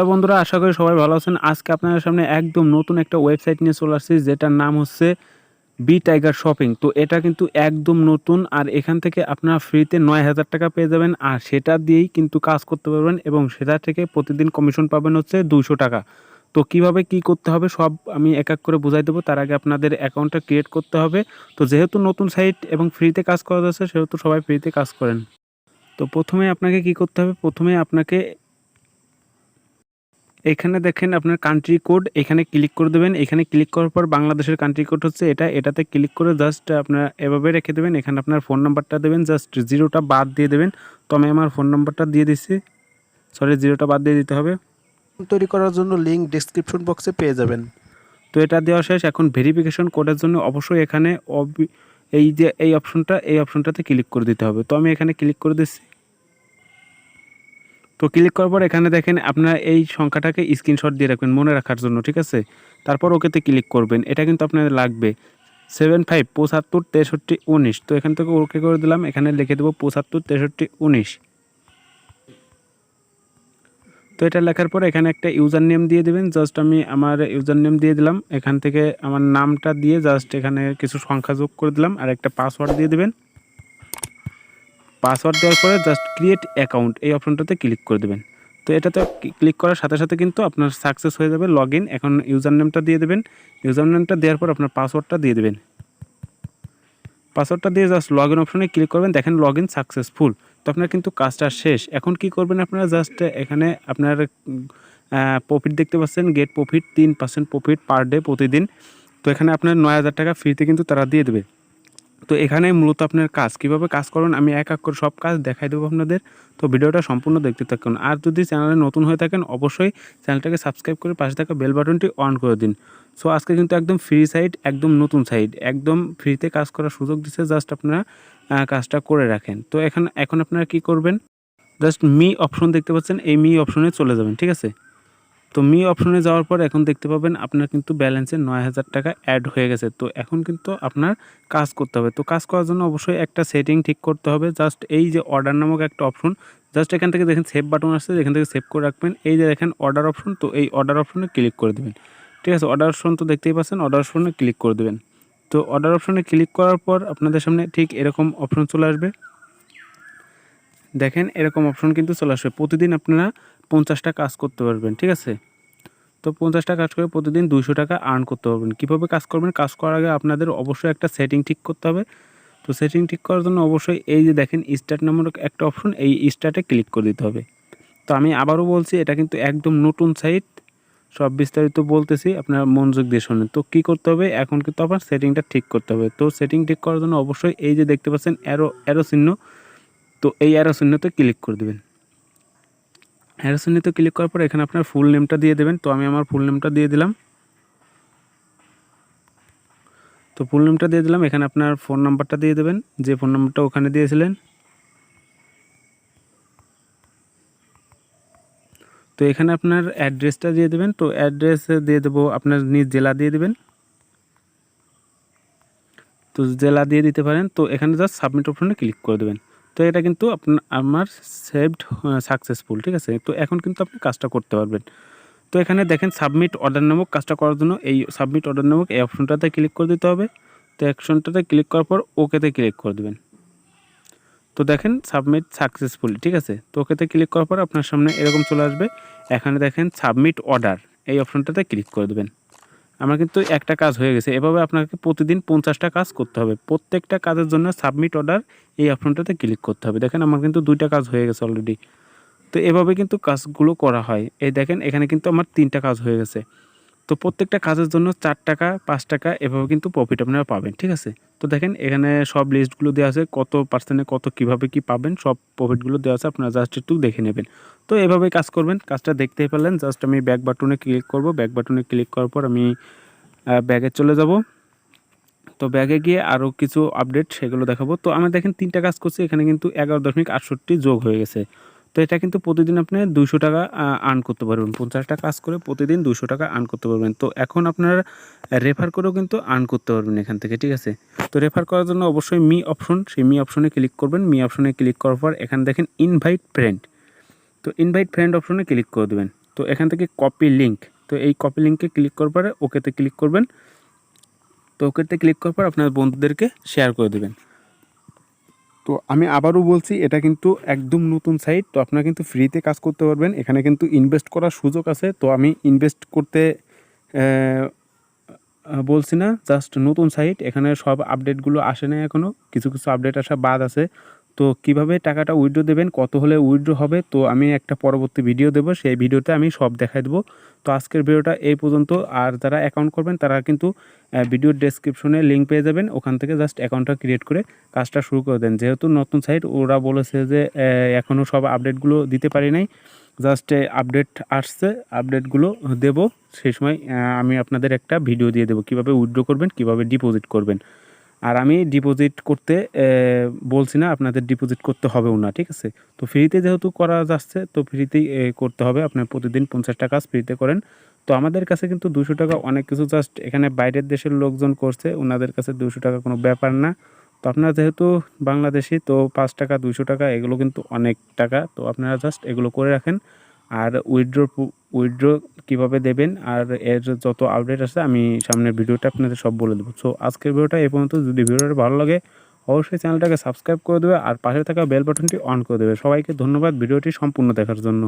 তো বন্ধুরা, আশা করি সবাই ভালো আছেন। আজকে আপনাদের সামনে একদম নতুন একটা ওয়েবসাইট নিয়ে চলে আসছি, যেটার নাম হচ্ছে btigershopping। তো এটা কিন্তু একদম নতুন, আর এখান থেকে আপনারা ফ্রিতে ৯,০০০ টাকা পেয়ে যাবেন, আর সেটা দিয়েই কিন্তু কাজ করতে পারবেন এবং সেটা থেকে প্রতিদিন কমিশন পাবেন হচ্ছে ২০০ টাকা। তো কিভাবে কি করতে হবে সব আমি এক এক করে বুঝাই দেবো। তার আগে আপনাদের অ্যাকাউন্টটা ক্রিয়েট করতে হবে। তো যেহেতু নতুন সাইট এবং ফ্রিতে কাজ করা যাচ্ছে, সেহেতু সবাই ফ্রিতে কাজ করেন। তো প্রথমে আপনাকে কি করতে হবে, প্রথমে আপনাকে এখানে দেখেন আপনার কান্ট্রি কোড, এখানে ক্লিক করে দেবেন। এখানে ক্লিক করার পর বাংলাদেশের কান্ট্রি কোড হচ্ছে এটাতে ক্লিক করে জাস্ট আপনারা এভাবে রেখে দেবেন। এখানে আপনার ফোন নাম্বারটা দেবেন, জাস্ট জিরোটা বাদ দিয়ে দেবেন। তো আমি আমার ফোন নাম্বারটা দিয়ে দিচ্ছি, সরি জিরোটা বাদ দিয়ে দিতে হবে। তৈরি করার জন্য লিঙ্ক ডেসক্রিপশন বক্সে পেয়ে যাবেন। তো এটা দেওয়া শেষ। এখন ভেরিফিকেশন কোডের জন্য অবশ্যই এখানে এই অপশনটাতে ক্লিক করে দিতে হবে। তো আমি এখানে ক্লিক করে দিচ্ছি। তো ক্লিক করার পর এখানে দেখেন আপনারা এই সংখ্যাটাকে স্ক্রিনশট দিয়ে রাখবেন মনে রাখার জন্য, ঠিক আছে। তারপর ওকেতে ক্লিক করবেন, এটা কিন্তু আপনাদের লাগবে 75 75 63 19। তো এখান থেকে ওকে করে দিলাম, এখানে লিখে দেবো 75 63 19। তো এটা লেখার পর এখানে একটা ইউজার নেম দিয়ে দেবেন। জাস্ট আমি আমার ইউজার নেম দিয়ে দিলাম। এখান থেকে আমার নামটা দিয়ে জাস্ট এখানে কিছু সংখ্যা যোগ করে দিলাম, আর একটা পাসওয়ার্ড দিয়ে দেবেন। পাসওয়ার্ড দেওয়ার পরে জাস্ট ক্রিয়েট অ্যাকাউন্ট এই অপশনটাতে ক্লিক করে দেবেন। তো এটাতে ক্লিক করার সাথে সাথে কিন্তু আপনার সাকসেস হয়ে যাবে লগ ইন। এখন ইউজার নেমটা দিয়ে দেবেন। ইউজার নেমটা দেওয়ার পর আপনার পাসওয়ার্ডটা দিয়ে দেবেন। পাসওয়ার্ডটা দিয়ে জাস্ট লগ ইন অপশনে ক্লিক করবেন, দেখেন লগ ইন সাকসেসফুল। তো আপনার কিন্তু কাজটা শেষ। এখন কি করবেন আপনারা, জাস্ট এখানে আপনার প্রফিট দেখতে পাচ্ছেন, get profit 3% profit per day প্রতিদিন। তো এখানে আপনার ৯,০০০ টাকা ফ্রিতে কিন্তু তারা দিয়ে দেবে। তো এখানে মূলত আপনার কাজ কীভাবে কাজ করবেন আমি এক এক করে সব কাজ দেখাই দেবো আপনাদের। তো ভিডিওটা সম্পূর্ণ দেখতে থাকুন। আর যদি চ্যানেলে নতুন হয়ে থাকেন অবশ্যই চ্যানেলটাকে সাবস্ক্রাইব করে পাশে থাকা বেল বাটনটি অন করে দিন। সো আজকে কিন্তু একদম ফ্রি সাইট, একদম নতুন সাইট, একদম ফ্রিতে কাজ করার সুযোগ দিচ্ছে। জাস্ট আপনারা কাজটা করে রাখেন। তো এখন আপনারা কী করবেন, জাস্ট মি অপশন দেখতে পাচ্ছেন, এই মি অপশনে চলে যাবেন, ঠিক আছে। তো মি অপশনে যাওয়ার পর এখন দেখতে পাবেন আপনার কিন্তু ব্যালেন্সে ৯,০০০ টাকা অ্যাড হয়ে গেছে। তো এখন কিন্তু আপনার কাজ করতে হবে। তো কাজ করার জন্য অবশ্যই একটা সেটিং ঠিক করতে হবে। জাস্ট এই যে অর্ডার নামক একটা অপশন, জাস্ট এখান থেকে দেখেন সেভ বাটন আসছে, এখান থেকে সেভ করে রাখবেন। এই যে দেখেন অর্ডার অপশন, তো এই অর্ডার অপশনে ক্লিক করে দেবেন, ঠিক আছে। অর্ডার অপশন তো দেখতেই পাচ্ছেন, অর্ডার অপশনে ক্লিক করে দেবেন। তো অর্ডার অপশনে ক্লিক করার পর আপনাদের সামনে ঠিক এরকম অপশন চলে আসবে। দেখেন এরকম অপশন কিন্তু চলে আসবে। প্রতিদিন আপনারা 50টা কাজ করতে পারবেন, ঠিক আছে। তো 50টা কাজ করে প্রতিদিন 200 টাকা আর্ন করতে পারবেন। কীভাবে কাজ করবেন, কাজ করার আগে আপনাদের অবশ্যই একটা সেটিং ঠিক করতে হবে। তো সেটিং ঠিক করার জন্য অবশ্যই এই যে দেখেন স্টার্ট নামক একটা অপশন, এই স্টার্টে ক্লিক করে দিতে হবে। তো আমি আবারও বলছি, এটা কিন্তু একদম নতুন সাইট, সব বিস্তারিত বলতেছি, আপনার মনোযোগ দিয়ে শোনেন। তো কী করতে হবে, এখন কিন্তু আবার সেটিংটা ঠিক করতে হবে। তো সেটিং ঠিক করার জন্য অবশ্যই এই যে দেখতে পাচ্ছেন অ্যারো চিহ্ন, তো এই অ্যারো চিহ্নতে ক্লিক করে দেবেন। অ্যারো চিহ্নতে ক্লিক করার পর এখানে আপনার ফুল নেমটা দিয়ে দেবেন। তো আমি আমার ফুল নেমটা দিয়ে দিলাম। তো ফুল নেমটা দিয়ে দিলাম। এখানে আপনার ফোন নাম্বারটা দিয়ে দেবেন, যে ফোন নাম্বারটা ওখানে দিয়েছিলেন। তো এখানে আপনার অ্যাড্রেসটা দিয়ে দেবেন। তো অ্যাড্রেস দিয়ে দেবো আপনার নিজ জেলা দিয়ে দেবেন। তো জেলা দিয়ে দিতে পারেন। তো এখানে জাস্ট সাবমিট অপশনে ক্লিক করে দেবেন। তো এটা কিন্তু আমার সেভড সাকসেসফুল, ঠিক আছে। তো এখন কিন্তু আপনি কাজটা করতে পারবেন। তো এখানে দেখেন সাবমিট অর্ডার নামক কাজটা করার জন্য এই সাবমিট অর্ডার নামক এই অপশনটাতে ক্লিক করে দিতে হবে। তো অপশনটাতে ক্লিক করার পর ওকেতে ক্লিক করে দেবেন। তো দেখেন সাবমিট সাকসেসফুলি, ঠিক আছে। তো ওকেতে ক্লিক করার পর আপনার সামনে এরকম চলে আসবে। এখানে দেখেন সাবমিট অর্ডার, এই অপশনটাতে ক্লিক করে দেবেন। আমার কিন্তু একটা কাজ হয়ে গেছে। এভাবে আপনাকে প্রতিদিন 50টা কাজ করতে হবে। প্রত্যেকটা কাজের জন্য সাবমিট অর্ডার এই অপশনটাতে ক্লিক করতে হবে। দেখেন আমার কিন্তু 2টা কাজ হয়ে গেছে অলরেডি। তো এভাবে কিন্তু কাজগুলো করা হয়। এই দেখেন এখানে কিন্তু আমার 3টা কাজ হয়ে গেছে। তো প্রত্যেকটা কাজের জন্য 4 টাকা 5 টাকা এভাবে কিন্তু প্রফিট আপনারা পাবেন, ঠিক আছে। তো দেখেন এখানে সব লিস্টগুলো দেওয়া আছে, কত পার্সেন্টে কত কীভাবে কী পাবেন সব প্রফিটগুলো দেওয়া আছে, আপনারা জাস্ট একটু দেখে নেবেন। তো এভাবে কাজ করবেন। কাজটা দেখতেই পেলেন। জাস্ট আমি ব্যাক বাটনে ক্লিক করব। ব্যাক বাটনে ক্লিক করার পর আমি ব্যাগে চলে যাব। তো ব্যাগে গিয়ে আরও কিছু আপডেট সেগুলো দেখাবো। তো আমি দেখেন 3টা কাজ করছি, এখানে কিন্তু 11.68 যোগ হয়ে গেছে। তো এটা কিন্তু প্রতিদিন আপনি 200 টাকা আর্ন করতে পারবেন। 50টা কাজ করে প্রতিদিন 200 টাকা আর্ন করতে পারবেন। তো এখন আপনার রেফার করেও কিন্তু আর্ন করতে পারবেন এখান থেকে, ঠিক আছে। তো রেফার করার জন্য অবশ্যই মি অপশন, সেই মি অপশনে ক্লিক করবেন। মি অপশনে ক্লিক করার পর এখানে দেখেন ইনভাইট ফ্রেন্ড, তো ইনভাইট ফ্রেন্ড অপশনে ক্লিক করে দেবেন। তো এখান থেকে কপি লিঙ্ক, তো এই কপি লিঙ্কে ক্লিক করার পরে ওকেতে ক্লিক করবেন। তো ওকেতে ক্লিক করার পর আপনার বন্ধুদেরকে শেয়ার করে দেবেন। তো আমি আবারও বলছি, এটা কিন্তু একদম নতুন সাইট, তো আপনারা কিন্তু ফ্রিতে কাজ করতে পারবেন। এখানে কিন্তু ইনভেস্ট করার সুযোগ আছে, তো আমি ইনভেস্ট করতে বলছি না, জাস্ট নতুন সাইট, এখানে সব আপডেটগুলো আসে না এখনও, কিছু কিছু আপডেট আসা বাদ আছে। তো কিভাবে টাকাটা উইথড্র দেবেন, কত হলে উইথড্র হবে, তো আমি একটা পরবর্তী ভিডিও দেবো, সেই ভিডিওতে আমি সব দেখাই দেবো। তো আজকের ভিডিওটা এই পর্যন্ত। আর যারা অ্যাকাউন্ট করবেন তারা কিন্তু ভিডিওর ডেসক্রিপশনে লিঙ্ক পেয়ে যাবেন, ওখান থেকে জাস্ট অ্যাকাউন্টটা ক্রিয়েট করে কাজটা শুরু করে দেন। যেহেতু নতুন সাইট, ওরা বলেছে যে এখনও সব আপডেটগুলো দিতে পারি নাই, জাস্ট আপডেট আসছে, আপডেটগুলো দেব, সেই সময় আমি আপনাদের একটা ভিডিও দিয়ে দেবো কীভাবে উইথড্র করবেন, কীভাবে ডিপোজিট করবেন। আর আমি ডিপোজিট করতে বলছি না, আপনাদের ডিপোজিট করতে হবেও না, ঠিক আছে। তো ফ্রিতে যেহেতু করা যাচ্ছে, তো ফ্রিতেই করতে হবে। আপনার প্রতিদিন 50 টাকা ফ্রিতে করেন। তো আমাদের কাছে কিন্তু 200 টাকা অনেক কিছু, জাস্ট এখানে বাইরের দেশের লোকজন করছে, ওনাদের কাছে 200 টাকা কোনো ব্যাপার না। তো আপনারা যেহেতু বাংলাদেশি, তো 5 টাকা 200 টাকা এগুলো কিন্তু অনেক টাকা, তো আপনারা জাস্ট এগুলো করে রাখেন। আর উইথড্র কীভাবে দেবেন আর এর যত আপডেট আছে আমি সামনের ভিডিওটা আপনাদের সব বলে দেবো। সো আজকের ভিডিওটা এই পর্যন্ত। যদি ভিডিওটা ভালো লাগে অবশ্যই চ্যানেলটাকে সাবস্ক্রাইব করে দেবে আর পাশে থাকা বেল বাটনটি অন করে দেবে। সবাইকে ধন্যবাদ ভিডিওটি সম্পূর্ণ দেখার জন্য।